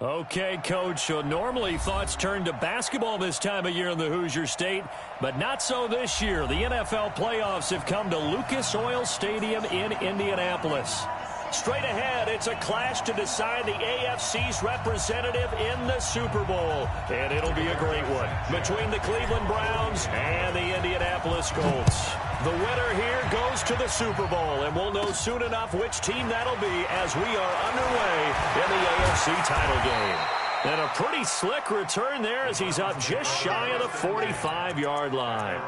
Okay, Coach, so normally thoughts turn to basketball this time of year in the Hoosier State, but not so this year. The NFL playoffs have come to Lucas Oil Stadium in Indianapolis. Straight ahead, it's a clash to decide the AFC's representative in the Super Bowl, and it'll be a great one between the Cleveland Browns and the Indianapolis Colts. The winner here goes to the Super Bowl, and we'll know soon enough which team that'll be as we are underway in the AFC title game. And a pretty slick return there as he's up just shy of the 45-yard line.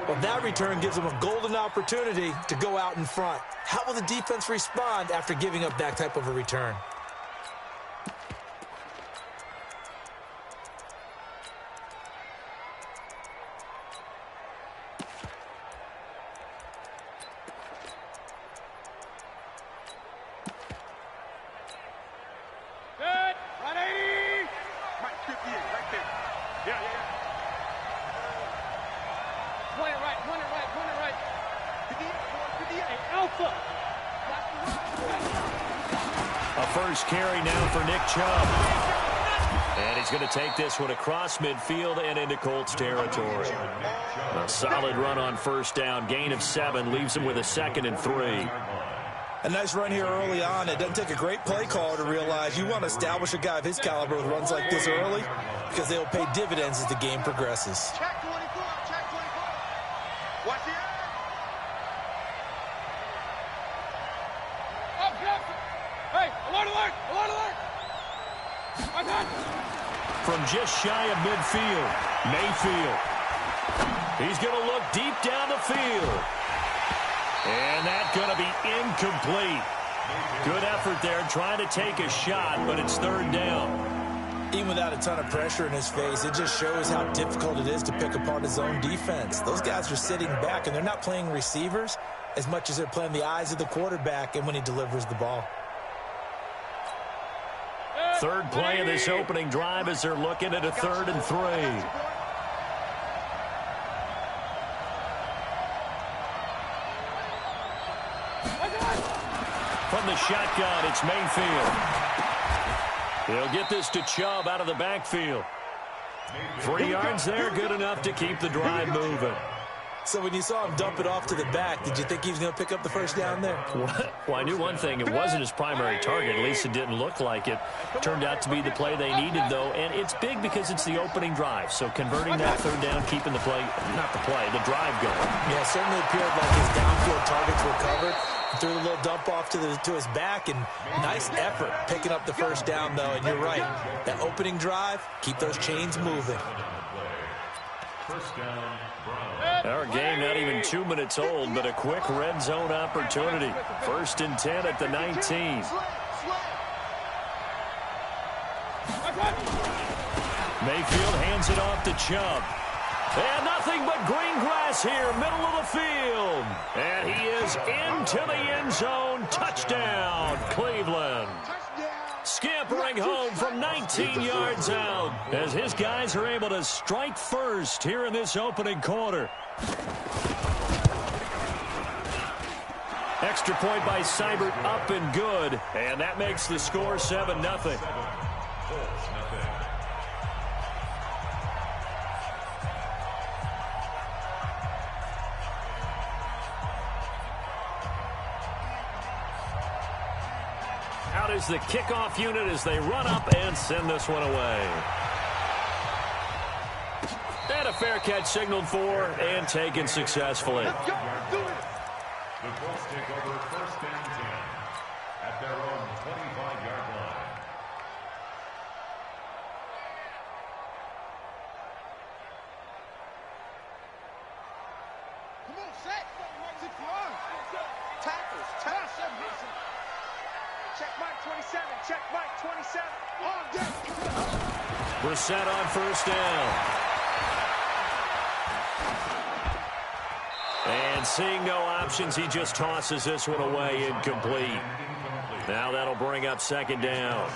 Well, that return gives him a golden opportunity to go out in front. How will the defense respond after giving up that type of a return? First carry now for Nick Chubb. And he's going to take this one across midfield and into Colts territory. A solid run on first down. Gain of 7 leaves him with a 2nd and 3. A nice run here early on. It doesn't take a great play caller to realize you want to establish a guy of his caliber with runs like this early because they'll pay dividends as the game progresses. Check 24, check 24. Watch the From just shy of midfield, Mayfield. He's going to look deep down the field. And that's going to be incomplete. Good effort there trying to take a shot, but it's 3rd down. Even without a ton of pressure in his face, it just shows how difficult it is to pick apart his own defense. Those guys are sitting back, and they're not playing receivers as much as they're playing the eyes of the quarterback and when he delivers the ball. Third play of this opening drive as they're looking at a 3rd and 3. From the shotgun, it's Mayfield. He'll get this to Chubb out of the backfield. 3 yards there, good enough to keep the drive moving. So when you saw him dump it off to the back, did you think he was going to pick up the first down there? Well, I knew one thing. It wasn't his primary target. At least it didn't look like it. Turned out to be the play they needed, though. And it's big because it's the opening drive. So converting that 3rd down, keeping the play, not the play, the drive going. Yeah, certainly appeared like his downfield targets were covered. He threw a little dump off to his back, and nice effort picking up the first down, though. And you're right. That opening drive, keep those chains moving. Our game not even 2 minutes old, but a quick red zone opportunity. 1st and 10 at the 19. Mayfield hands it off to Chubb. And nothing but green grass here, middle of the field. And he is into the end zone. Touchdown, Cleveland. Scampering home from 19 yards out as his guys are able to strike first here in this opening quarter. Extra point by Seibert, up and good. And that makes the score 7-0. Out is the kickoff unit as they run up and send this one away. And a fair catch signaled for and taken successfully. The Colts take over 1st and 10 at their own 25-yard line. Come on, set. Tackles. Check Mike 27. Check Mike 27. On deck. We're set on 1st down. And seeing no options, he just tosses this one away, incomplete. Now that'll bring up 2nd down.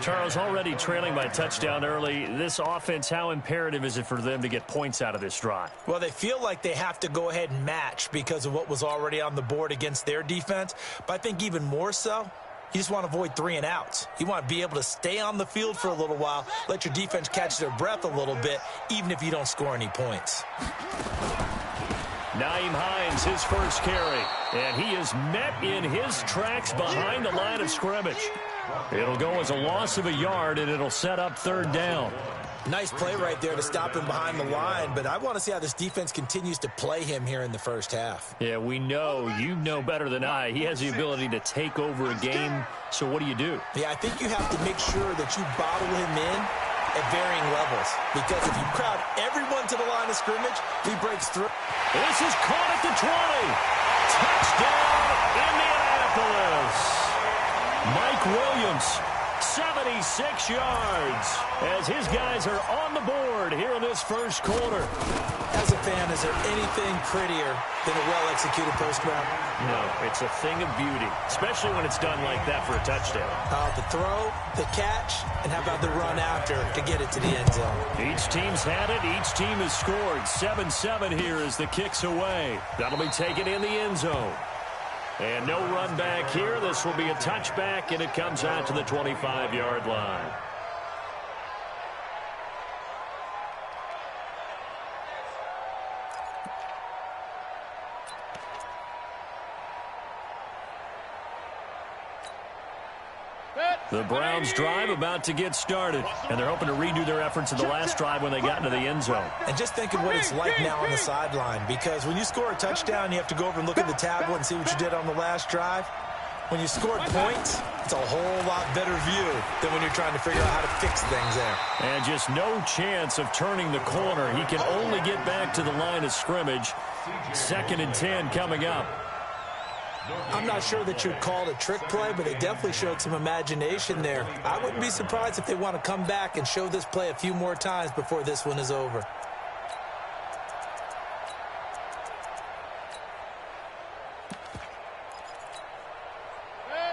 Charles, already trailing by a touchdown early. This offense, how imperative is it for them to get points out of this drive? Well, they feel like they have to go ahead and match because of what was already on the board against their defense. But I think even more so, You just want to avoid 3 and outs. You want to be able to stay on the field for a little while, let your defense catch their breath a little bit, even if you don't score any points. Nyheim Hines, his first carry, and he is met in his tracks behind the line of scrimmage. It'll go as a loss of a yard, and it'll set up 3rd down. Nice play right there to stop him behind the line, but I want to see how this defense continues to play him here in the first half. Yeah, we know. You know better than I. He has the ability to take over a game, so what do you do? Yeah, I think you have to make sure that you bottle him in at varying levels, because if you crowd everyone to the line of scrimmage, he breaks through. This is caught at the 20. Touchdown, Indianapolis. Mike Williams, 76 yards, as his guys are on the board here in this first quarter. As a fan, is there anything prettier than a well-executed post route? No, it's a thing of beauty, especially when it's done like that for a touchdown. The throw, the catch, and how about the run after to get it to the end zone? Each team's had it. Each team has scored. 7-7 here as the kick's away. That'll be taken in the end zone. And no run back here. This will be a touchback, and it comes out to the 25-yard line. The Browns drive about to get started, and they're hoping to redo their efforts in the last drive when they got into the end zone. And just think of what it's like now on the sideline, because when you score a touchdown, you have to go over and look at the tablet and see what you did on the last drive. When you scored points, it's a whole lot better view than when you're trying to figure out how to fix things there. And just no chance of turning the corner. He can only get back to the line of scrimmage. 2nd and 10 coming up. I'm not sure that you'd call it a trick play, but they definitely showed some imagination there. I wouldn't be surprised if they want to come back and show this play a few more times before this one is over.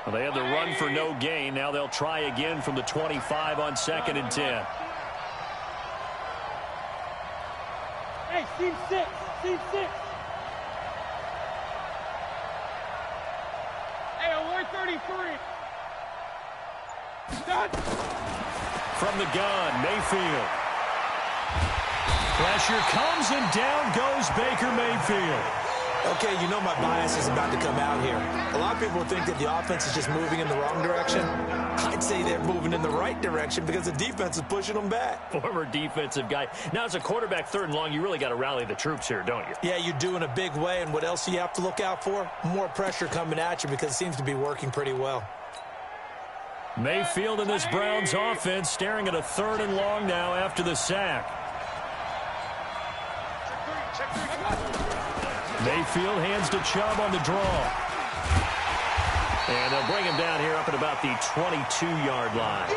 Well, they had the run for no gain. Now they'll try again from the 25 on 2nd and 10. Hey, team 6, team 6. Hey, alert 33. Done. From the gun, Mayfield. Pressure comes, and down goes Baker Mayfield. Okay, you know my bias is about to come out here. A lot of people think that the offense is just moving in the wrong direction. I'd say they're moving in the right direction because the defense is pushing them back. Former defensive guy. Now, as a quarterback 3rd and long, you really got to rally the troops here, don't you? Yeah, you do in a big way, and what else do you have to look out for? More pressure coming at you because it seems to be working pretty well. Mayfield in this Browns offense staring at a 3rd and long now after the sack. Mayfield hands to Chubb on the draw. And they'll bring him down here up at about the 22-yard line.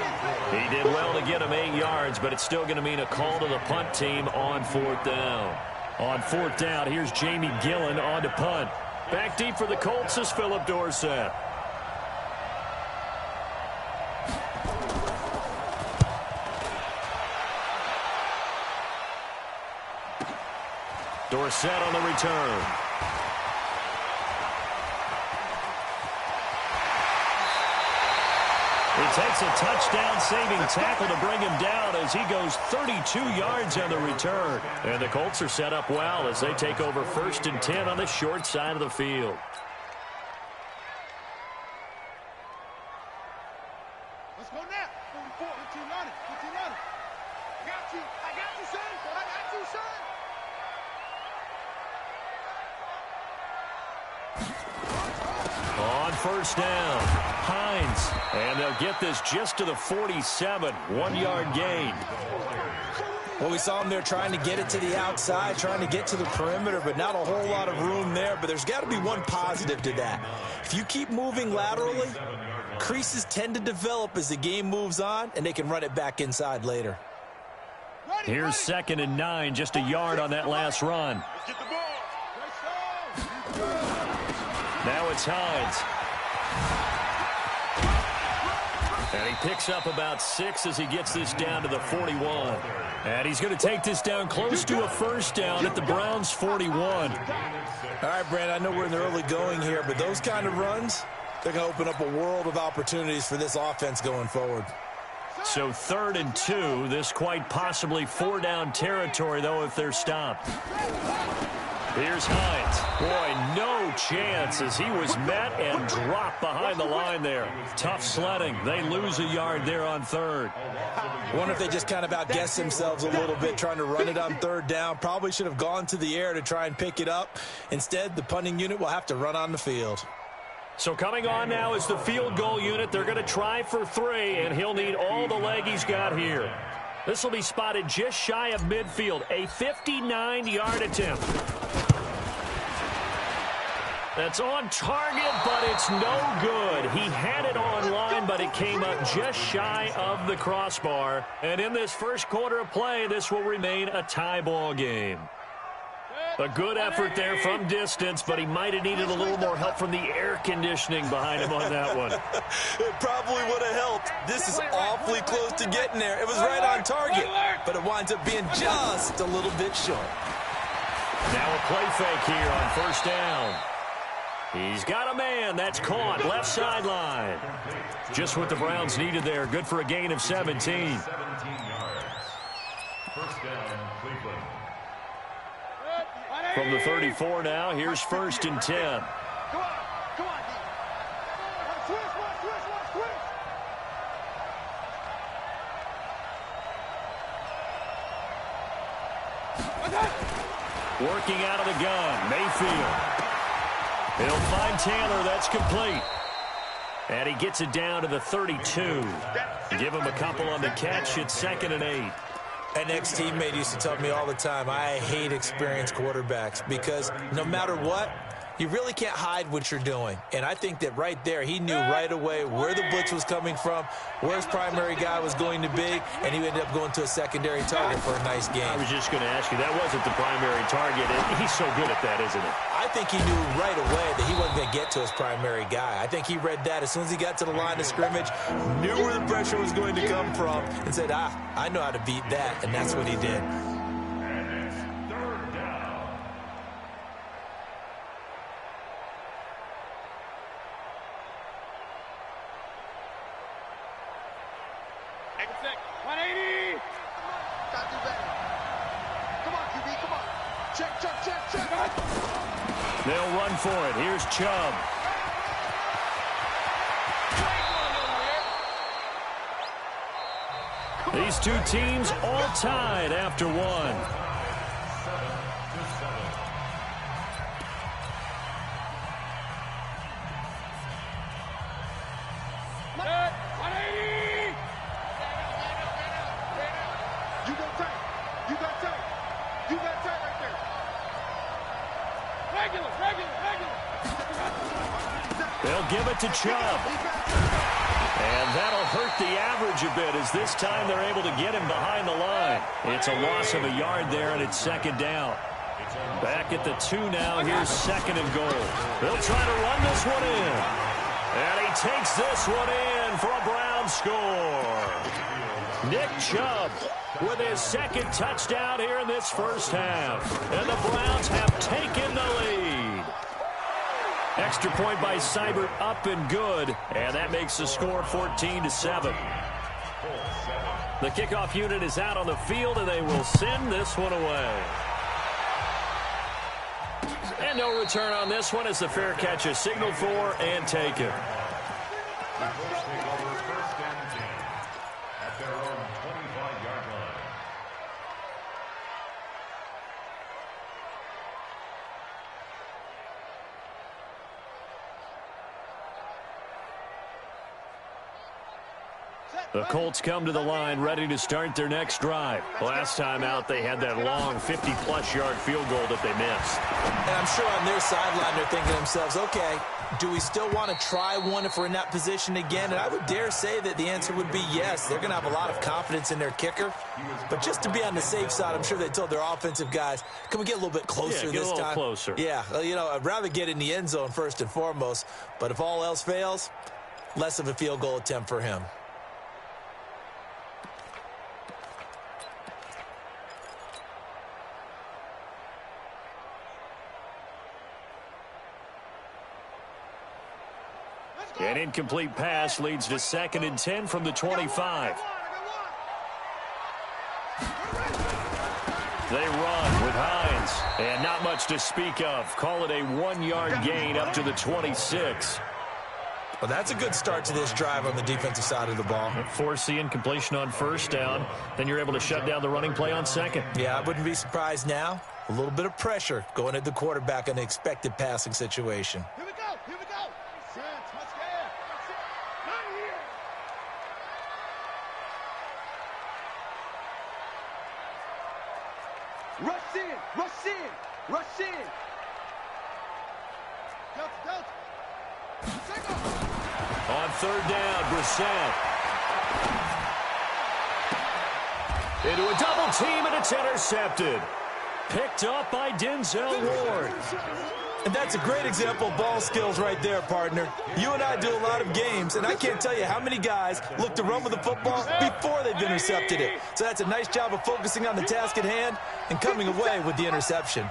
He did well to get him 8 yards, but it's still going to mean a call to the punt team on 4th down. On 4th down, here's Jamie Gillen on to punt. Back deep for the Colts is Philip Dorsett. Dorsett on the return. He takes a touchdown-saving tackle to bring him down as he goes 32 yards on the return. And the Colts are set up well as they take over 1st and 10 on the short side of the field. Let's go now. 44, 15 on it, 15 on it. I got you, son. I got you, son. On 1st down, Hines. And they'll get this just to the 47, 1-yard gain. Well, we saw him there trying to get it to the outside, trying to get to the perimeter, but not a whole lot of room there. But there's got to be one positive to that. If you keep moving laterally, creases tend to develop as the game moves on, and they can run it back inside later. Here's 2nd and 9, just a yard on that last run. Now it's Hines. And he picks up about 6 as he gets this down to the 41. And he's going to take this down close to a 1st down at the Browns' 41. All right, Brad, I know we're in the early going here, but those kind of runs, They're going to open up a world of opportunities for this offense going forward. So 3rd and 2. This quite possibly 4-down territory, though, if they're stopped. Here's Hines. Boy, no chance as he was met and dropped behind the line there. Tough sledding. They lose a yard there on 3rd. I wonder if they just kind of outguessed themselves a little bit trying to run it on 3rd down. Probably should have gone to the air to try and pick it up. Instead, the punting unit will have to run on the field. So coming on now is the field goal unit. They're going to try for 3, and he'll need all the leg he's got here. This will be spotted just shy of midfield. A 59-yard attempt. That's on target, but it's no good. He had it on line, but it came up just shy of the crossbar. And in this first quarter of play, this will remain a tie ball game. A good effort there from distance, but he might have needed a little more help from the air conditioning behind him on that one. It probably would have helped. This is awfully close to getting there. It was right on target, but it winds up being just a little bit short. Now a play fake here on 1st down. He's got a man. That's caught. Left sideline. Just what the Browns needed there. Good for a gain of 17. 17 yards. 1st down, Cleveland. From the 34 now, here's 1st and 10. Come on, come on, D. Switch. Working out of the gun, Mayfield. He'll find Taylor. That's complete. And he gets it down to the 32. Give him a couple on the catch. It's 2nd and 8. An ex-teammate used to tell me all the time, I hate experienced quarterbacks because no matter what, you really can't hide what you're doing. And I think that right there, he knew right away where the blitz was coming from, where his primary guy was going to be, and he ended up going to a secondary target for a nice game. I was just going to ask you, that wasn't the primary target. He's so good at that, isn't it? I think he knew right away that he wasn't going to get to his primary guy. I think he read that as soon as he got to the line of scrimmage, knew where the pressure was going to come from, and said, I know how to beat that, and that's what he did. And it's 3rd down. Exit. 180. Gotta do better. Come on, QB, come on. Check. They'll run for it. Here's Chubb. These two teams all tied after one. 180. You got tight right there. Regular. They'll give it to Chubb. And that'll hurt the average a bit as this time they're able to get him behind the line. It's a loss of a yard there, and it's 2nd down. Back at the 2 now. Here's 2nd and goal. They'll try to run this one in. And he takes this one in for a Browns score. Nick Chubb with his 2nd touchdown here in this first half. And the Browns have taken the lead. Extra point by Seibert, up and good. And that makes the score 14-7. The kickoff unit is out on the field, and they will send this one away. And no return on this one as the fair catch is signaled for and taken. The Colts take over 1st and 10 at their own 25-yard line. The Colts come to the line ready to start their next drive. Last time out, they had that long 50-plus yard field goal that they missed. And I'm sure on their sideline they're thinking to themselves, okay, do we still want to try one if we're in that position again? And I would dare say that the answer would be yes. They're going to have a lot of confidence in their kicker. But just to be on the safe side, I'm sure they told their offensive guys, can we get a little bit closer get this a little time? Closer. Yeah, I'd rather get in the end zone first and foremost. But if all else fails, less of a field goal attempt for him. An incomplete pass leads to 2nd and 10 from the 25. They run with Hines, and not much to speak of. Call it a 1-yard gain up to the 26. Well, that's a good start to this drive on the defensive side of the ball. Force the incompletion on 1st down. Then you're able to shut down the running play on 2nd. Yeah, I wouldn't be surprised now. A little bit of pressure going at the quarterback in an expected passing situation. Here we go. Here we go. Touchdown. Not here. Rush in. Rush in. Rush in. Delta. On 3rd down, Brissett. Into a double team, and it's intercepted. Picked up by Denzel Ward. And that's a great example of ball skills right there, partner. You and I do a lot of games, and I can't tell you how many guys look to run with the football before they've intercepted it. So that's a nice job of focusing on the task at hand and coming away with the interception.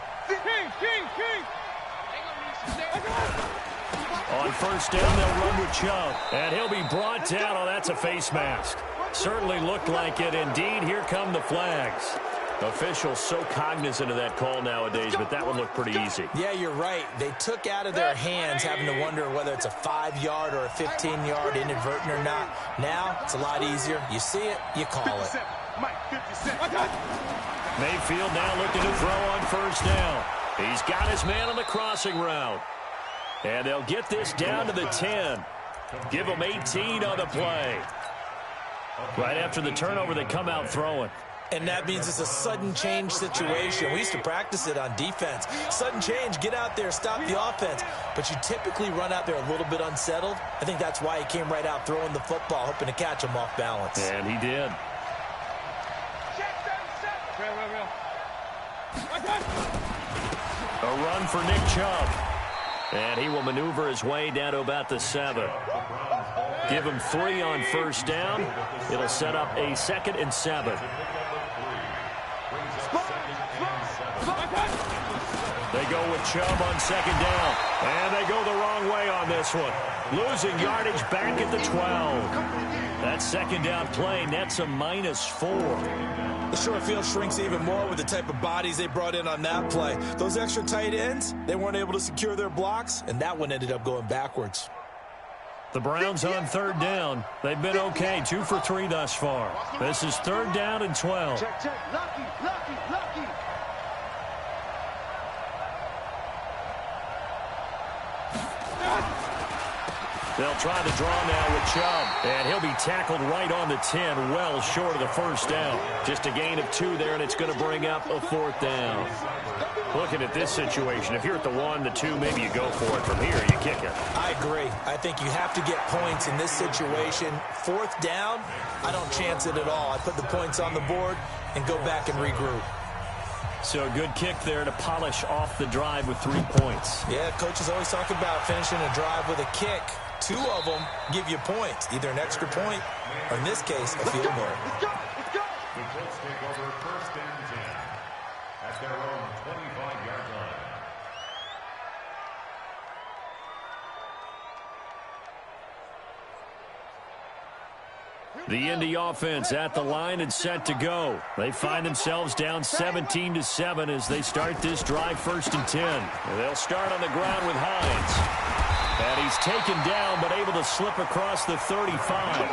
On 1st down, they'll run with Chubb. And he'll be brought down. Oh, that's a face mask. Certainly looked like it. Indeed, here come the flags. Officials so cognizant of that call nowadays, but that one looked pretty easy. Yeah, you're right. They took out of their hands having to wonder whether it's a 5-yard or a 15-yard inadvertent or not. Now, it's a lot easier. You see it, you call it. Mayfield now looking to throw on 1st down. He's got his man on the crossing route. And they'll get this down to the 10. Give them 18 on the play. Right after the turnover, they come out throwing. And that means it's a sudden change situation. We used to practice it on defense. Sudden change, get out there, stop the offense. But you typically run out there a little bit unsettled. I think that's why he came right out throwing the football, hoping to catch him off balance. And he did. A run for Nick Chubb. And he will maneuver his way down to about the 7. Give him 3 on 1st down. It'll set up a 2nd and 7. They go with Chubb on 2nd down. And they go the wrong way on this one. Losing yardage back at the 12. That 2nd down play nets a -4. The short field shrinks even more with the type of bodies they brought in on that play. Those extra tight ends, they weren't able to secure their blocks, and that one ended up going backwards. The Browns on 3rd down. They've been okay, 2 for 3 thus far. This is 3rd down and 12. Check. Lucky. They'll try the draw now with Chubb. And he'll be tackled right on the 10, well short of the 1st down. Just a gain of 2 there, and it's going to bring up a 4th down. Looking at this situation, if you're at the 1, the 2, maybe you go for it. From here, you kick it. I agree. I think you have to get points in this situation. 4th down, I don't chance it at all. I put the points on the board and go back and regroup. So a good kick there to polish off the drive with 3 points. Yeah, coaches always talk about finishing a drive with a kick. 2 of them give you points, either an extra point or, in this case, a field goal. Let's go. The Colts take over 1st and 10 at their own 25-yard line. The Indy offense at the line and set to go. They find themselves down 17-7 as they start this drive 1st and 10. And they'll start on the ground with Hines. And he's taken down but able to slip across the 35.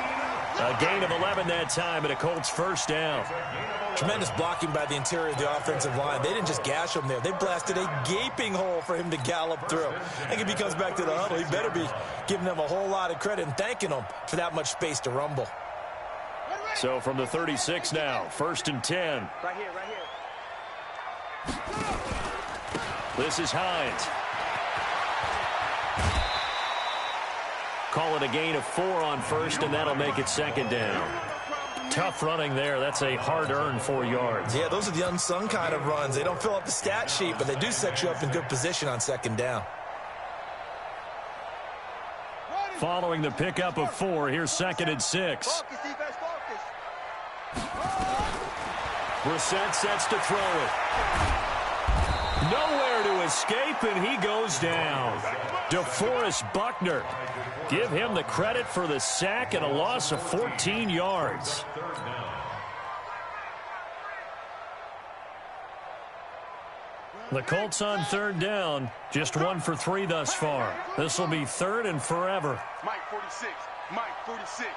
A gain of 11 that time and a Colts 1st down. Tremendous blocking by the interior of the offensive line. They didn't just gash him there. They blasted a gaping hole for him to gallop through. I think if he comes back to the huddle, he better be giving them a whole lot of credit and thanking them for that much space to rumble. So from the 36 now, 1st and 10. Right here. This is Hines. Call it a gain of 4 on 1st, and that'll make it 2nd down. Tough running there. That's a hard-earned 4 yards. Yeah, those are the unsung kind of runs. They don't fill up the stat sheet, but they do set you up in good position on 2nd down. Following the pickup of 4, here's 2nd and 6. Focus, defense, focus. Brissett sets to throw it. Nowhere to escape, and he goes down. DeForest Buckner. Give him the credit for the sack and a loss of 14 yards. The Colts on third down, just 1 for 3 thus far. This will be third and forever. Mike 46, Mike 46.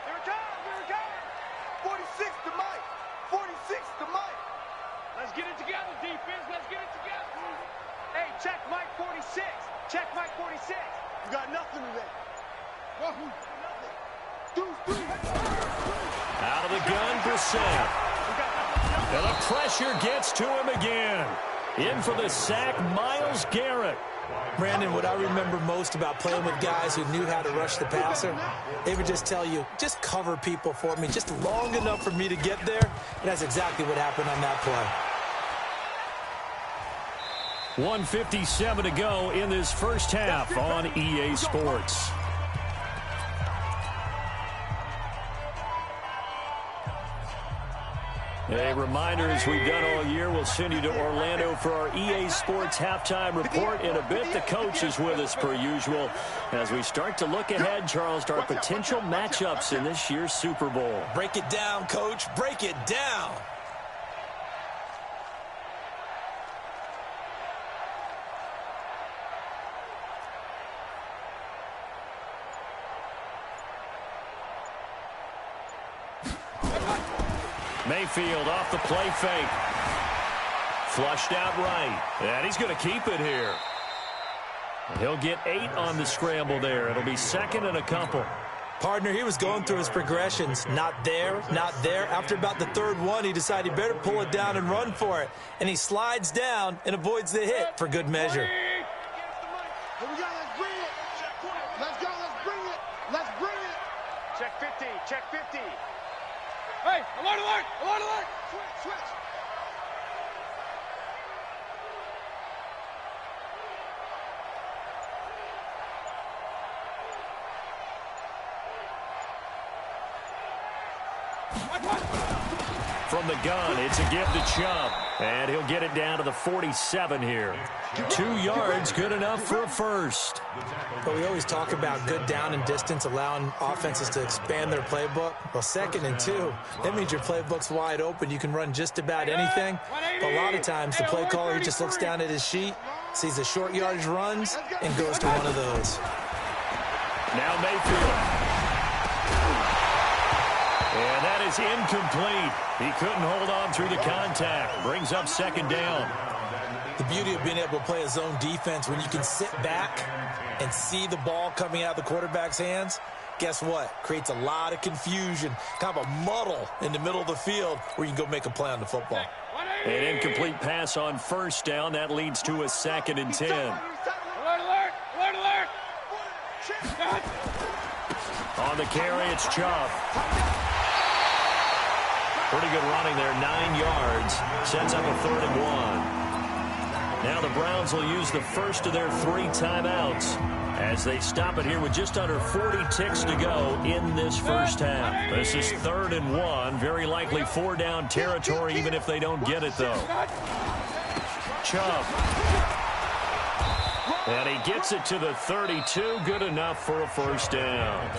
Here it comes, here it comes. 46 to Mike, 46 to Mike. Let's get it together, defense, let's get it together. Hey, check Mike 46, check Mike 46. You got nothing today. Nothing. Out of the gun, Brissett. And the pressure gets to him again. In for the sack, Myles Garrett. Brandon, what I remember most about playing with guys who knew how to rush the passer, they would just tell you, just cover people for me, just long enough for me to get there. And that's exactly what happened on that play. 1:57 to go in this first half on EA Sports. A reminder, as we've done all year, we'll send you to Orlando for our EA Sports halftime report. In a bit, the coach is with us per usual as we start to look ahead, Charles, to our potential matchups in this year's Super Bowl. Break it down, Coach. Break it down. Mayfield off the play fake. Flushed out right. And he's going to keep it here. He'll get 8 on the scramble there. It'll be second and a couple. Partner, he was going through his progressions. Not there, not there. After about the third one, he decided he better pull it down and run for it. And he slides down and avoids the hit for good measure. Here we go, let's bring it. Let's go, let's bring it. Let's bring it. Check 50, check 50. Hey, alert, alert, alert, alert. Switch. From the gun, it's a give to Chubb. And he'll get it down to the 47 here. 2 yards, good enough for a first. But we always talk about good down and distance, allowing offenses to expand their playbook. Well, 2nd and 2, that means your playbook's wide open. You can run just about anything. But a lot of times, the play caller, he just looks down at his sheet, sees the short yardage runs, and goes to one of those. Now Mayfield. And that is incomplete. He couldn't hold on through the contact. Brings up second down. The beauty of being able to play a zone defense, when you can sit back and see the ball coming out of the quarterback's hands, guess what? Creates a lot of confusion, kind of a muddle in the middle of the field where you can go make a play on the football. An incomplete pass on first down. That leads to a 2nd and 10. Alert, alert, alert, alert. On the carry, it's Chubb. Pretty good running there, 9 yards. Sets up a 3rd and 1. Now the Browns will use the first of their 3 timeouts as they stop it here with just under 40 ticks to go in this first half. This is 3rd and 1. Very likely 4-down territory, even if they don't get it, though. Chubb. And he gets it to the 32. Good enough for a first down.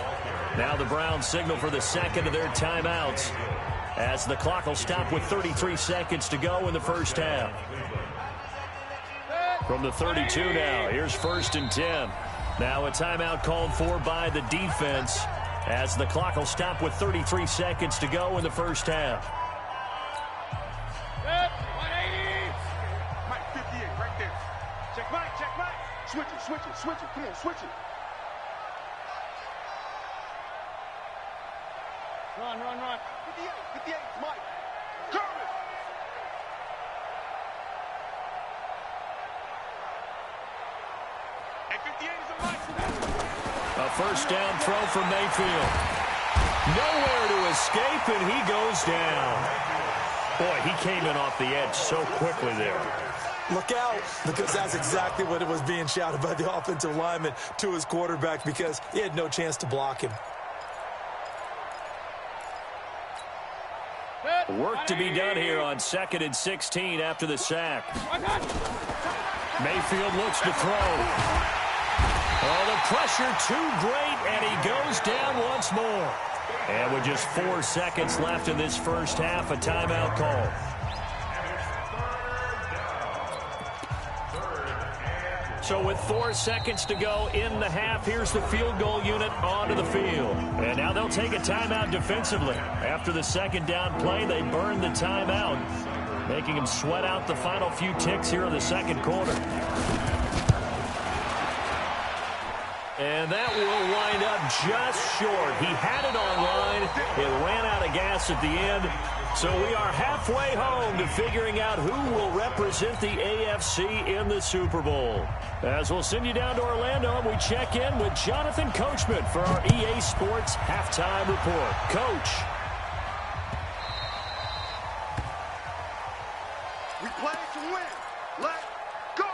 Now the Browns signal for the second of their timeouts, as the clock will stop with 33 seconds to go in the first half. From the 32 now, here's 1st and 10. Now a timeout called for by the defense, as the clock will stop with 33 seconds to go in the first half. Mike 58, right there. Check Mike, check Mike. Switch it, switch it, switch it. Come on, switch it. Run, run, run. 58, 58, it's Mike. Curve it. And 58 is a Mike. A first down throw from Mayfield. Nowhere to escape, and he goes down. Boy, he came in off the edge so quickly there. Look out, because that's exactly what it was being shouted by the offensive lineman to his quarterback, because he had no chance to block him. Work to be done here on 2nd and 16 after the sack. Mayfield looks to throw. Oh, the pressure too great, and he goes down once more. And with just 4 seconds left in this first half, a timeout call. So with 4 seconds to go in the half, here's the field goal unit onto the field. And now they'll take a timeout defensively. After the second down play, they burn the timeout, making him sweat out the final few ticks here in the second quarter. And that will wind up just short. He had it online. It ran out of gas at the end. So we are halfway home to figuring out who will represent the AFC in the Super Bowl. As we'll send you down to Orlando, and we check in with Jonathan Coachman for our EA Sports Halftime Report. Coach. We play to win. Let's go.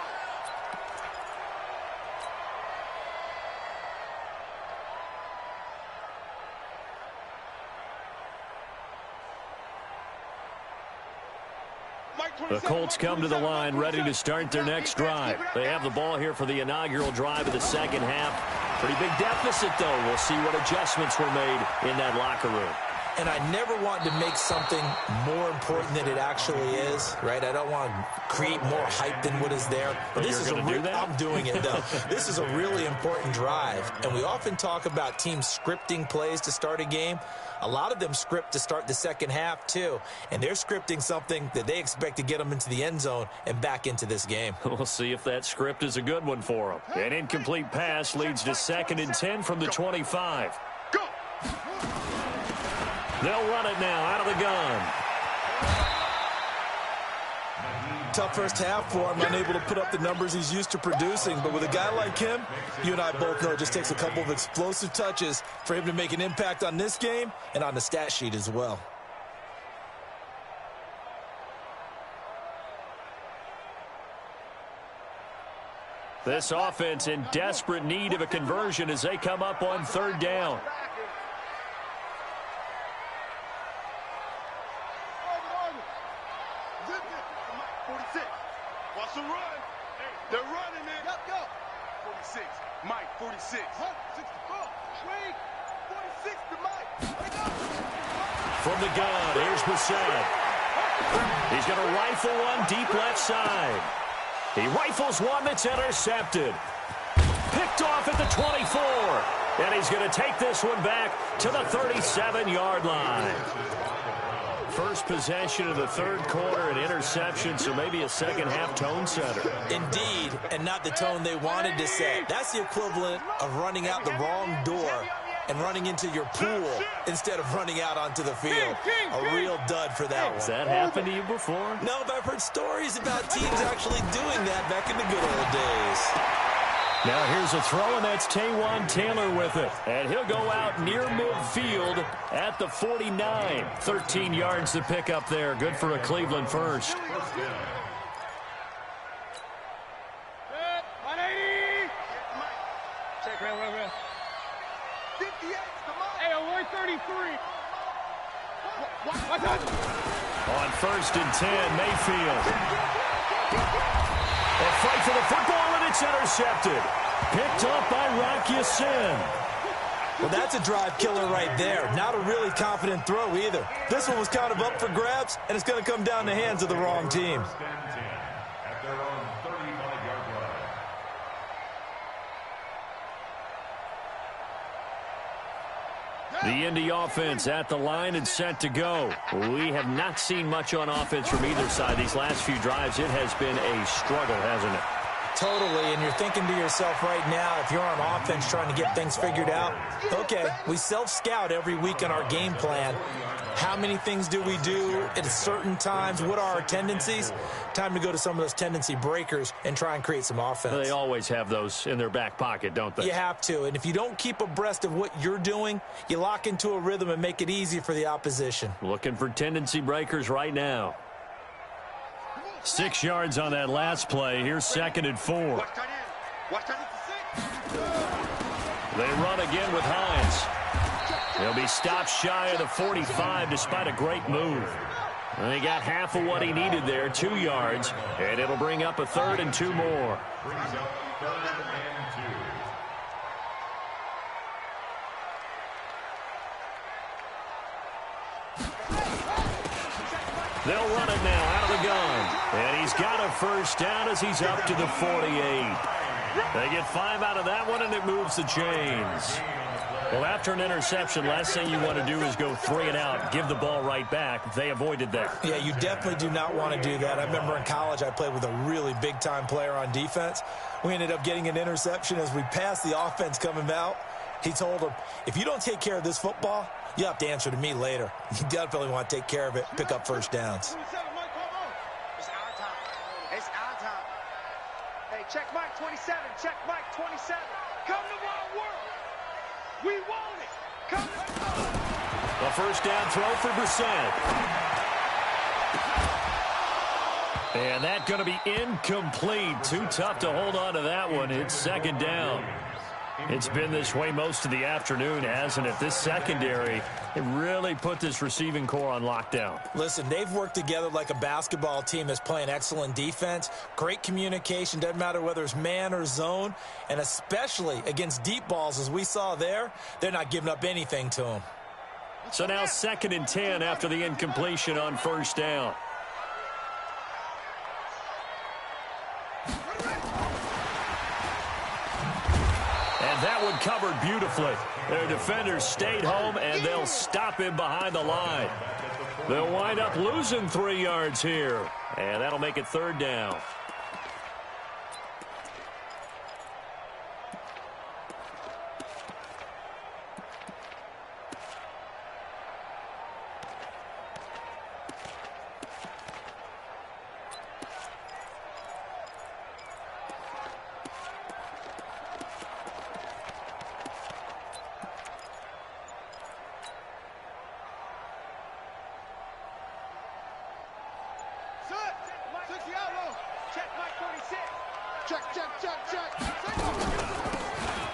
The Colts come to the line ready to start their next drive. They have the ball here for the inaugural drive of the second half. Pretty big deficit, though. We'll see what adjustments were made in that locker room. And I never want to make something more important than it actually is, right? I don't want to create more hype than what is there. But this is I'm doing it, though. This is a really important drive. And we often talk about teams scripting plays to start a game. A lot of them script to start the second half, too. And they're scripting something that they expect to get them into the end zone and back into this game. We'll see if that script is a good one for them. An incomplete pass leads to 2nd and 10 from the 25. Go. They'll run it now out of the gun. Tough first half for him, unable to put up the numbers he's used to producing. But with a guy like him, you and I both know it just takes a couple of explosive touches for him to make an impact on this game and on the stat sheet as well. This offense in desperate need of a conversion as they come up on 3rd down. Watch the run. They're running it. Yep, go. 46. Mike, 46. 64. Wait. 46 to Mike. From the gun, here's Brissett. He's going to rifle one deep left side. He rifles one that's intercepted. Picked off at the 24. And he's going to take this one back to the 37-yard line. First possession of the 3rd quarter, an interception, so maybe a second-half tone setter. Indeed, and not the tone they wanted to set. That's the equivalent of running out the wrong door and running into your pool instead of running out onto the field. A real dud for that one. Has that happened to you before? No, but I've heard stories about teams actually doing that back in the good old days. Now here's a throw, and that's Taywan Taylor with it. And he'll go out near midfield at the 49. 13 yards to pick up there. Good for a Cleveland first. 180. Check, real. 58 to Mike. Hey, 133. On 1st and 10, Mayfield. A fight for the football, and it's intercepted. Picked up by Rock Ya-Sin. Well, that's a drive killer right there. Not a really confident throw either. This one was kind of up for grabs, and it's going to come down the hands of the wrong team. At their own 35-yard line. The Indy offense at the line and set to go. We have not seen much on offense from either side. These last few drives, it has been a struggle, hasn't it? Totally, and you're thinking to yourself right now, if you're on offense trying to get things figured out, okay, we self-scout every week on our game plan. How many things do we do at certain times? What are our tendencies? Time to go to some of those tendency breakers and try and create some offense. They always have those in their back pocket, don't they? You have to, and if you don't keep abreast of what you're doing, you lock into a rhythm and make it easy for the opposition. Looking for tendency breakers right now. 6 yards on that last play. Here's 2nd and 4. They run again with Hines. He'll be stopped shy of the 45 despite a great move. And he got half of what he needed there, 2 yards, and it'll bring up a 3rd and 2 more. Brings up 3rd and 2. They'll run it now out of the gun. And he's got a first down as he's up to the 48. They get 5 out of that one, and it moves the chains. Well, after an interception, last thing you want to do is go 3 and out, give the ball right back. They avoided that. Yeah, you definitely do not want to do that. I remember in college I played with a really big-time player on defense. We ended up getting an interception as we passed the offense coming out. He told him, if you don't take care of this football, you have to answer to me later. You definitely want to take care of it, pick up first downs. It's our time. It's our time. Hey, check Mike 27. Check Mike 27. Come to my world. We want it. Come to a first down throw for Brissett. And that's going to be incomplete. Too tough to hold on to that one. It's 2nd down. It's been this way most of the afternoon, hasn't it? This secondary, it really put this receiving core on lockdown. Listen, they've worked together like a basketball team that's playing excellent defense. Great communication, doesn't matter whether it's man or zone. And especially against deep balls, as we saw there, they're not giving up anything to them. So now 2nd and 10 after the incompletion on first down. And that one covered beautifully. Their defenders stayed home, and they'll stop him behind the line. They'll wind up losing 3 yards here, and that'll make it 3rd down.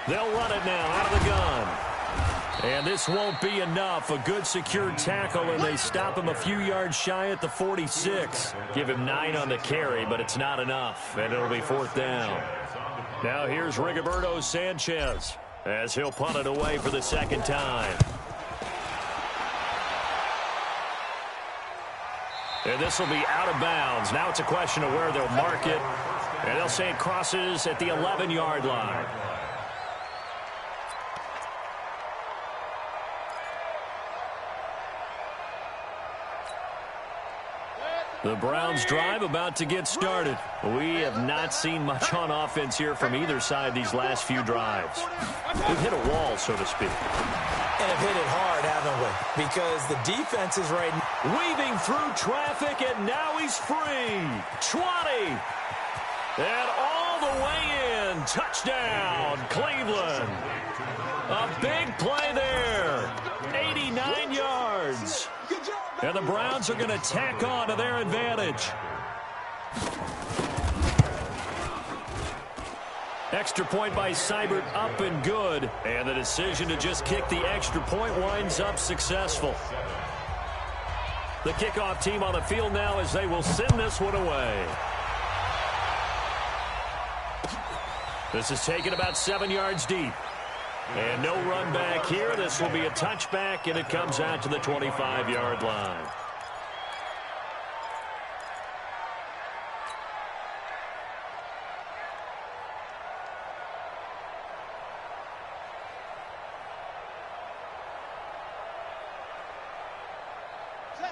They'll run it now out of the gun. And this won't be enough. A good secure tackle, and they stop him a few yards shy at the 46. Give him 9 on the carry, but it's not enough, and it'll be 4th down. Now here's Rigoberto Sanchez as he'll punt it away for the 2nd time. And this will be out of bounds. Now it's a question of where they'll mark it, and they'll say it crosses at the 11-yard line. The Browns' drive about to get started. We have not seen much on offense here from either side these last few drives. We've hit a wall, so to speak. And have hit it hard, haven't we? Because the defense is right. Weaving through traffic, and now he's free. 20. And all the way in. Touchdown, Cleveland. A big play there. 89 yards. And the Browns are going to tack on to their advantage. Extra point by Seibert, up and good. And the decision to just kick the extra point winds up successful. The kickoff team on the field now as they will send this one away. This is taken about 7 yards deep. And no run back here. This will be a touchback, and it comes out to the 25-yard line.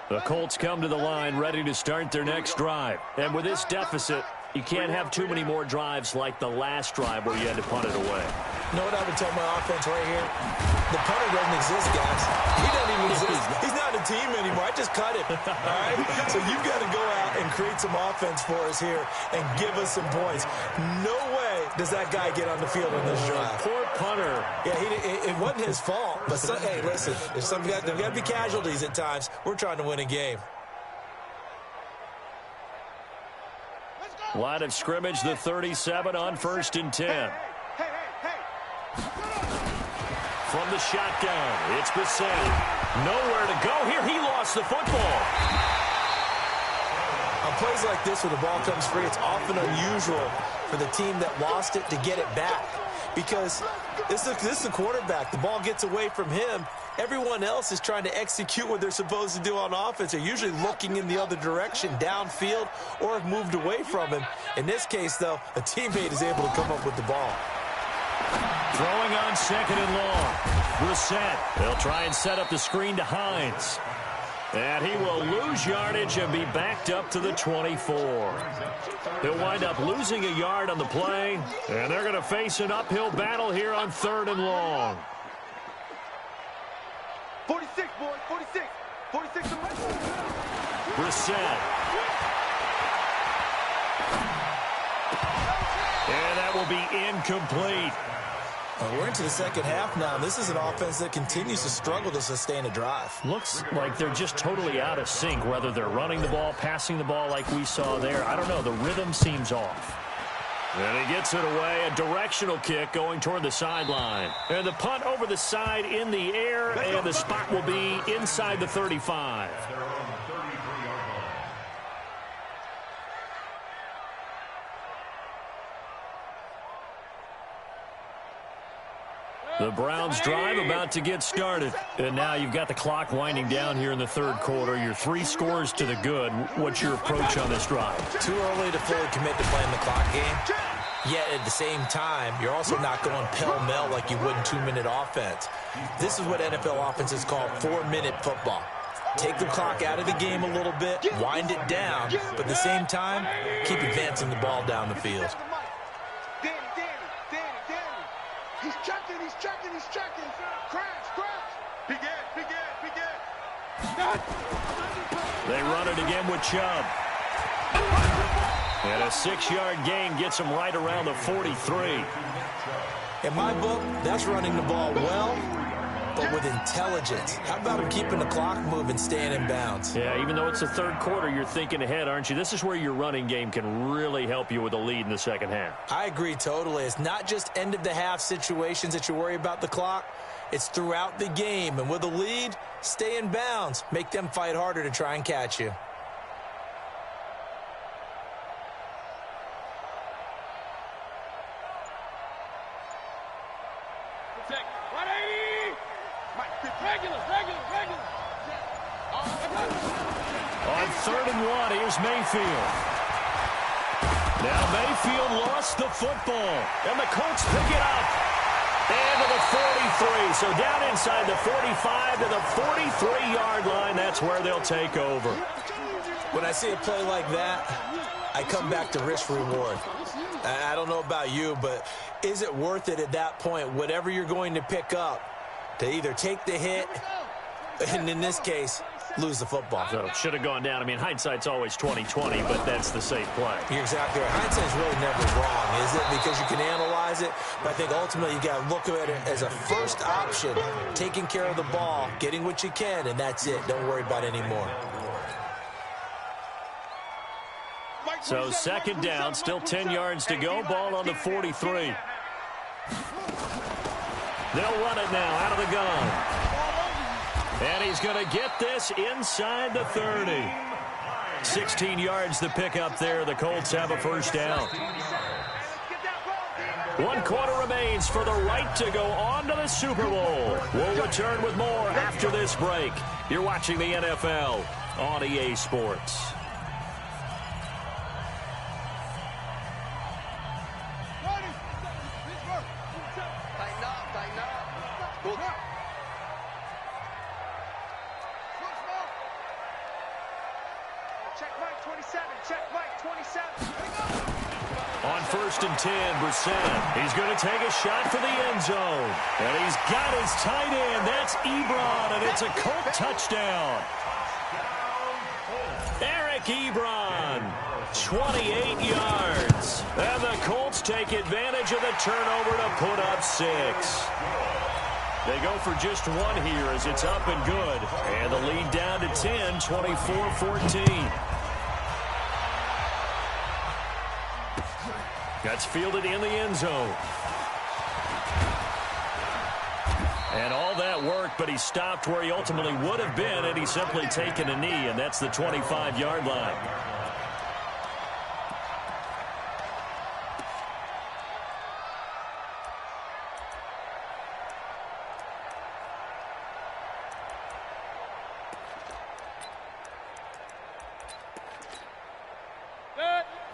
The Colts come to the line ready to start their next drive. And with this deficit, you can't have too many more drives like the last drive where you had to punt it away. You know what I would tell my offense right here? The punter doesn't exist, guys. He doesn't even exist. He's not a team anymore. I just cut it. All right? So you've got to go out and create some offense for us here and give us some points. No way does that guy get on the field in this drive. Poor punter. Yeah, it wasn't his fault. But, hey, listen, there's got to be casualties at times. We're trying to win a game. Line of scrimmage, the 37 on 1st and 10. From the shotgun, it's Brissett. Nowhere to go here. He lost the football. On plays like this where the ball comes free, it's often unusual for the team that lost it to get it back. Because this is the quarterback. The ball gets away from him. Everyone else is trying to execute what they're supposed to do on offense. They're usually looking in the other direction, downfield, or have moved away from him. In this case, though, a teammate is able to come up with the ball. Throwing on second and long. Brissett. They'll try and set up the screen to Hines. And he will lose yardage and be backed up to the 24. He'll wind up losing a yard on the play, and they're going to face an uphill battle here on third and long. 46, boys, 46. 46 away. Brissett. And that will be incomplete. We're into the second half now. This is an offense that continues to struggle to sustain a drive. Looks like they're just totally out of sync, whether they're running the ball, passing the ball like we saw there. I don't know. The rhythm seems off. And he gets it away. A directional kick going toward the sideline. And the punt over the side in the air, and the spot will be inside the 35. The Browns drive about to get started. And now you've got the clock winding down here in the third quarter. You're 3 scores to the good. What's your approach on this drive? Too early to fully commit to playing the clock game. Yet at the same time, you're also not going pell-mell like you would in 2-minute offense. This is what NFL offenses call 4-minute football. Take the clock out of the game a little bit, wind it down, but at the same time, keep advancing the ball down the field. Danny. He's checking. Crash. Big Ed. They run it again with Chubb. And a 6-yard gain gets him right around the 43. In my book, that's running the ball well, but with intelligence. How about him keeping the clock moving, staying in bounds? Yeah, even though it's the third quarter, you're thinking ahead, aren't you? This is where your running game can really help you with a lead in the second half. I agree totally. It's not just end-of-the-half situations that you worry about the clock. It's throughout the game. And with a lead, stay in bounds. Make them fight harder to try and catch you. On third and one, here's Mayfield. Now Mayfield lost the football, and the Colts pick it up. And to the 43, so down inside the 45 to the 43-yard line. That's where they'll take over. When I see a play like that, I come back to risk-reward. I don't know about you, but is it worth it at that point, whatever you're going to pick up, to either take the hit, and in this case, lose the football? So should have gone down. I mean, hindsight's always 20/20, but that's the safe play. You're exactly right. Hindsight's really never wrong, is it? Because you can analyze it, but I think ultimately you got to look at it as a first option, taking care of the ball, getting what you can, and that's it. Don't worry about any more. So second down, still 10 yards to go. Ball on the 43. They'll run it now out of the gun. And he's going to get this inside the 30. 16 yards to pick up there. The Colts have a first down. 1 quarter remains for the right to go on to the Super Bowl. We'll return with more after this break. You're watching the NFL on EA Sports. On first and 10, Brissett. He's going to take a shot for the end zone. And he's got his tight end. That's Ebron, and it's a Colt touchdown. Eric Ebron, 28 yards. And the Colts take advantage of the turnover to put up 6. They go for just 1 here as it's up and good. And the lead down to 10, 24-14. That's fielded in the end zone. And all that work, but he stopped where he ultimately would have been, and he's simply taken a knee, and that's the 25-yard line.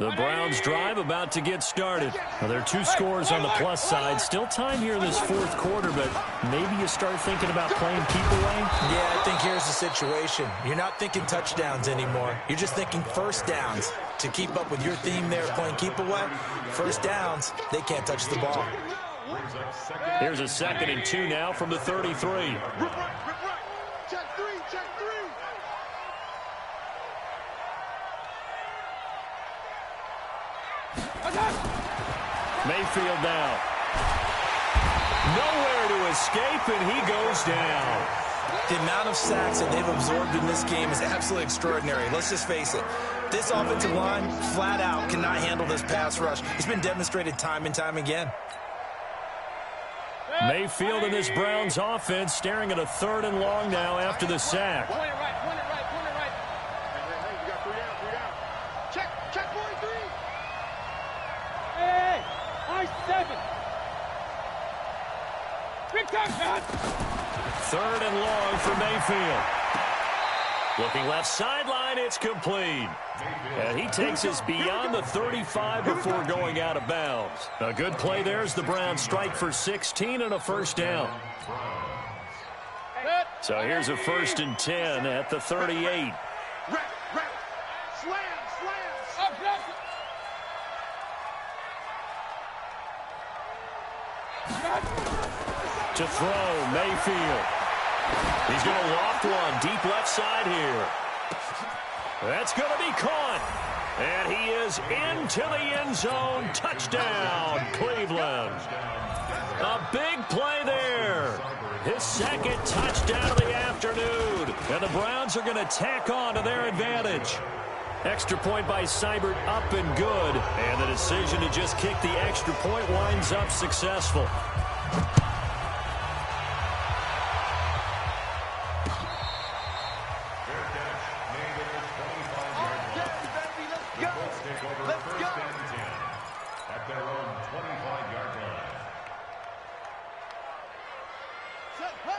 The Browns drive about to get started. Well, there are two scores on the plus side. Still time here in this fourth quarter, but maybe you start thinking about playing keep away? Yeah, I think here's the situation. You're not thinking touchdowns anymore. You're just thinking first downs. To keep up with your theme there, playing keep away, first downs, they can't touch the ball. Here's a 2nd and 2 now from the 33. Rip right. Check three. Mayfield now. Nowhere to escape, and he goes down. The amount of sacks that they've absorbed in this game is absolutely extraordinary. Let's just face it. This offensive line, flat out, cannot handle this pass rush. It's been demonstrated time and time again. Mayfield and this Browns offense staring at a 3rd and long now after the sack. Point it right. Hey, you got 3 out. Check 43. Hey, I-7. Big time, man. 3rd and long for Mayfield. Looking left sideline, it's complete. And he takes us beyond the 35 before going out of bounds. A good play there as the Browns strike for 16 and a first down. So here's a 1st and 10 at the 38. Slam. To throw, Mayfield. He's going to loft one deep left side here. That's going to be caught. And he is into the end zone. Touchdown, Cleveland. A big play there. His 2nd touchdown of the afternoon. And the Browns are going to tack on to their advantage. Extra point by Seibert, up and good. And the decision to just kick the extra point winds up successful.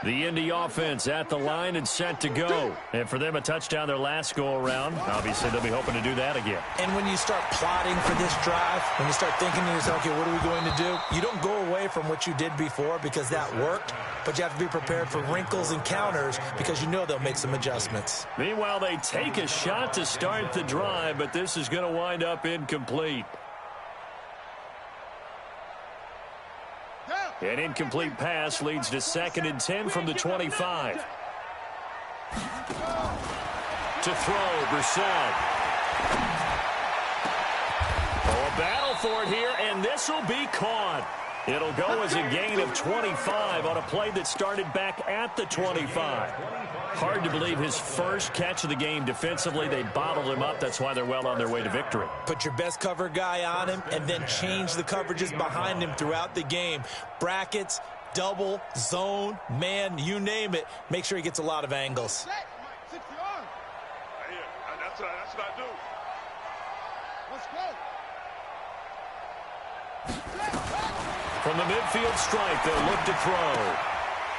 The Indy offense at the line and set to go. And for them, a touchdown their last go-around. Obviously, they'll be hoping to do that again. And when you start plotting for this drive, when you start thinking to yourself, okay, what are we going to do? You don't go away from what you did before because that worked, but you have to be prepared for wrinkles and counters because you know they'll make some adjustments. Meanwhile, they take a shot to start the drive, but this is going to wind up incomplete. An incomplete pass leads to 2nd and 10 from the 25. To throw, Brissett. Oh, a battle for it here, and this will be caught. It'll go as a gain of 25 on a play that started back at the 25. Hard to believe his first catch of the game defensively. They bottled him up. That's why they're well on their way to victory. Put your best cover guy on him and then change the coverages behind him throughout the game. Brackets, double, zone, man, you name it. Make sure he gets a lot of angles. That's what I do. Let's go. From the midfield stripe, they'll look to throw.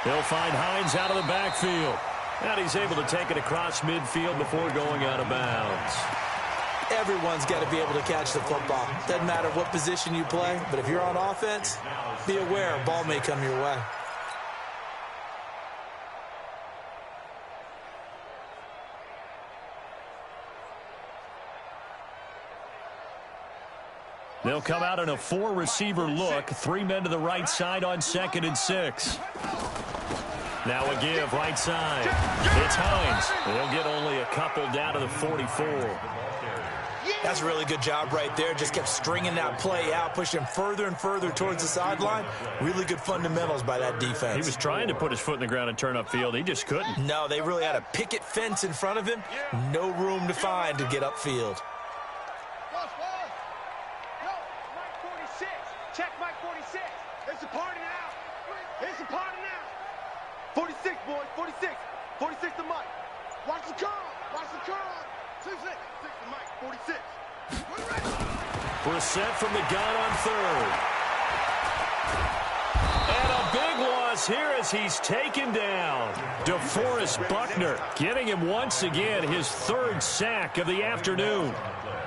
They'll find Hines out of the backfield. And he's able to take it across midfield before going out of bounds. Everyone's got to be able to catch the football. Doesn't matter what position you play, but if you're on offense, be aware a ball may come your way. They'll come out in a 4-receiver look. 3 men to the right side on 2nd and 6. Now a give right side. It's Hines. They'll get only a couple down to the 44. That's a really good job right there. Just kept stringing that play out, pushing him further and further towards the sideline. Really good fundamentals by that defense. He was trying to put his foot in the ground and turn upfield. He just couldn't. No, they really had a picket fence in front of him. No room to find to get upfield. Check Mike 46. It's a party now. It's a party now. 46, boys. 46. 46 to Mike. Watch the curl. Watch the curl. 6 to Mike. 46. Brissett from the gun on 3rd. And a big one loss here as he's taken down. DeForest Buckner getting him once again his third sack of the afternoon.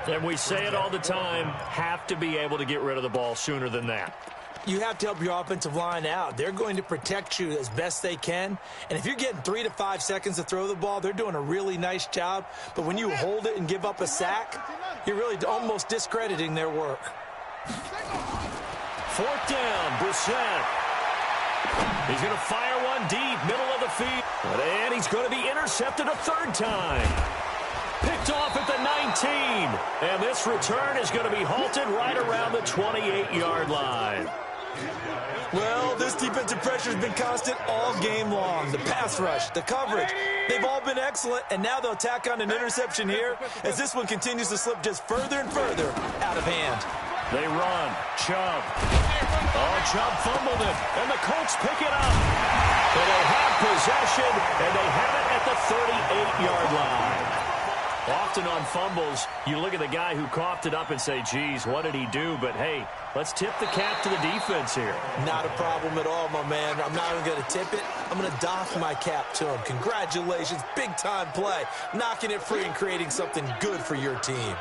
And we say it all the time, have to be able to get rid of the ball sooner than that. You have to help your offensive line out. They're going to protect you as best they can. And if you're getting 3 to 5 seconds to throw the ball, they're doing a really nice job. But when you hold it and give up a sack, you're really almost discrediting their work. 4th down, Brissett. He's going to fire one deep, middle of the field. And he's going to be intercepted a third time. Picked off at the 19. And this return is going to be halted right around the 28-yard line. Well, this defensive pressure has been constant all game long. The pass rush, the coverage, they've all been excellent, and now they'll tack on an interception here as this one continues to slip just further and further out of hand. They run. Chubb. Oh, Chubb fumbled it, and the Colts pick it up. And they have possession, and they have it at the 38-yard line. Often on fumbles, you look at the guy who coughed it up and say, geez, what did he do? But, hey, let's tip the cap to the defense here. Not a problem at all, my man. I'm not even going to tip it. I'm going to doff my cap to him. Congratulations. Big-time play. Knocking it free and creating something good for your team.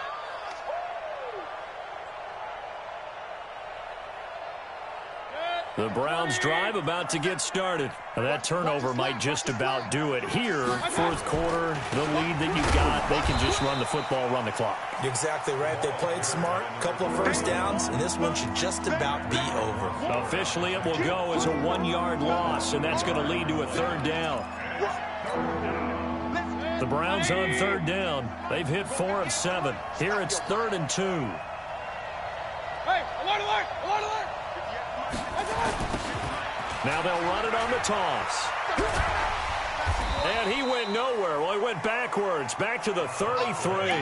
The Browns drive about to get started. Now that turnover might just about do it here. 4th quarter, the lead that you got, they can just run the football, run the clock. You're exactly right. They played smart, couple of first downs, and this one should just about be over. Officially, it will go as a 1-yard loss, and that's going to lead to a 3rd down. The Browns on 3rd down. They've hit 4 of 7. Here it's 3rd and 2. Hey, alert, alert, alert, alert. Now they'll run it on the toss. And he went nowhere. Well, he went backwards, back to the 33.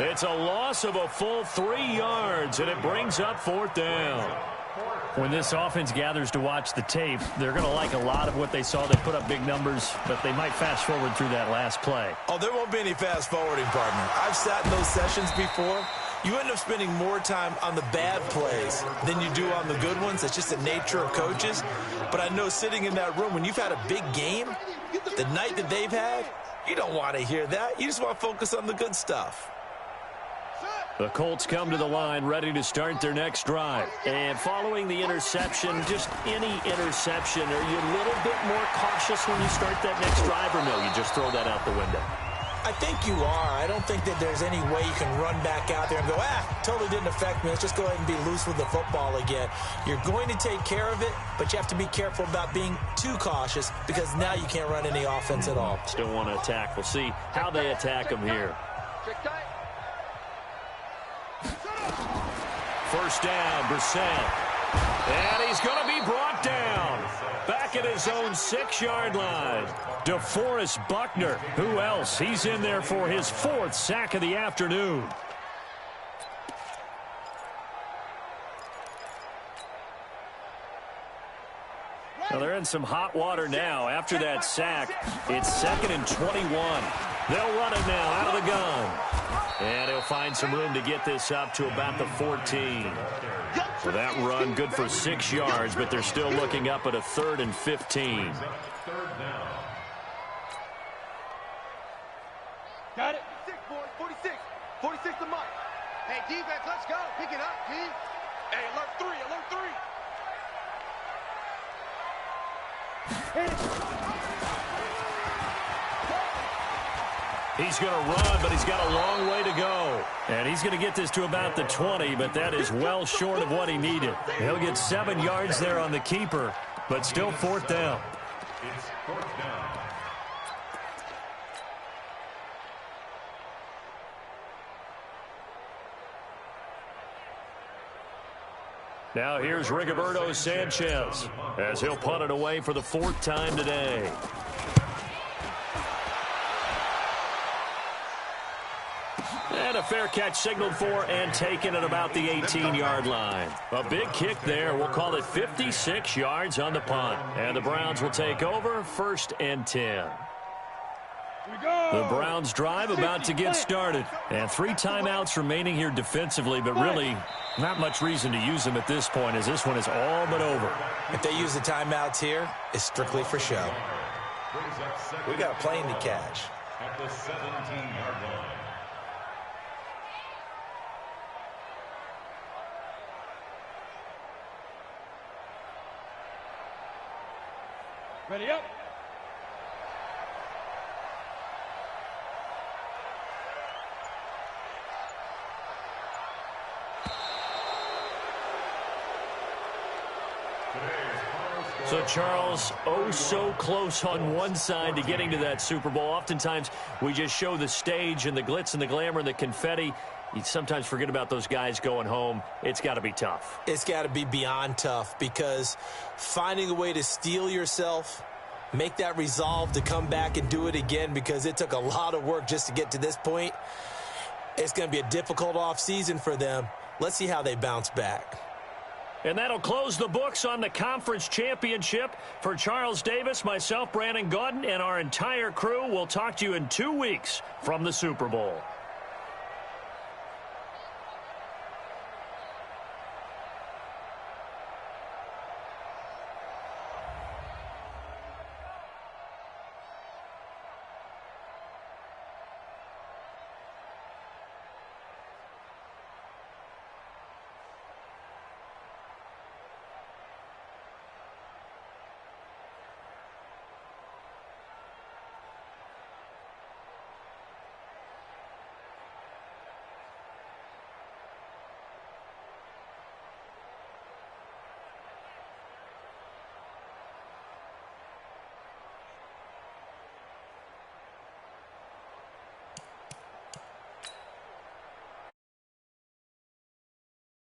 It's a loss of a full 3 yards, and it brings up 4th down. When this offense gathers to watch the tape, they're going to like a lot of what they saw. They put up big numbers, but they might fast forward through that last play. Oh, there won't be any fast forwarding, partner. I've sat in those sessions before. You end up spending more time on the bad plays than you do on the good ones. It's just the nature of coaches. But I know sitting in that room, when you've had a big game, the night that they've had, you don't want to hear that. You just want to focus on the good stuff. The Colts come to the line ready to start their next drive. And following the interception, just any interception, are you a little bit more cautious when you start that next drive, or no, you just throw that out the window? I think you are. I don't think that there's any way you can run back out there and go, totally didn't affect me. Let's just go ahead and be loose with the football again. You're going to take care of it, but you have to be careful about being too cautious because now you can't run any offense at all. Still want to attack. We'll see how they attack them here. 1st down, Brissett. And he's going to be brought down. Back at his own 6-yard line. DeForest Buckner. Who else? He's in there for his 4th sack of the afternoon. Well, they're in some hot water now. After that sack, it's 2nd and 21. They'll run it now out of the gun. And he'll find some room to get this up to about the 14. So that run good for 6 yards, but they're still looking up at a 3rd and 15. Got it. 46, boys. 46. 46 to Mike. Hey, defense, let's go. Pick it up, team. Hey, alert 3. Alert 3. He's going to run, but he's got a long way to go. And he's going to get this to about the 20, but that is well short of what he needed. He'll get 7 yards there on the keeper, but still 4th down. It's 4th down. Now here's Rigoberto Sanchez as he'll punt it away for the 4th time today. And a fair catch signaled for and taken at about the 18-yard line. A big kick there. We'll call it 56 yards on the punt. And the Browns will take over 1st and 10. The Browns drive about to get started. And 3 timeouts remaining here defensively, but really not much reason to use them at this point as this one is all but over. If they use the timeouts here, it's strictly for show. We got a plane to catch. At the 17-yard line. Ready up. So, Charles, oh so close on one side to getting to that Super Bowl. Oftentimes, we just show the stage and the glitz and the glamour and the confetti. You sometimes forget about those guys going home. It's got to be tough. It's got to be beyond tough because finding a way to steel yourself, make that resolve to come back and do it again because it took a lot of work just to get to this point. It's going to be a difficult offseason for them. Let's see how they bounce back. And that'll close the books on the conference championship. For Charles Davis, myself, Brandon Gaudin, and our entire crew, we'll talk to you in 2 weeks from the Super Bowl.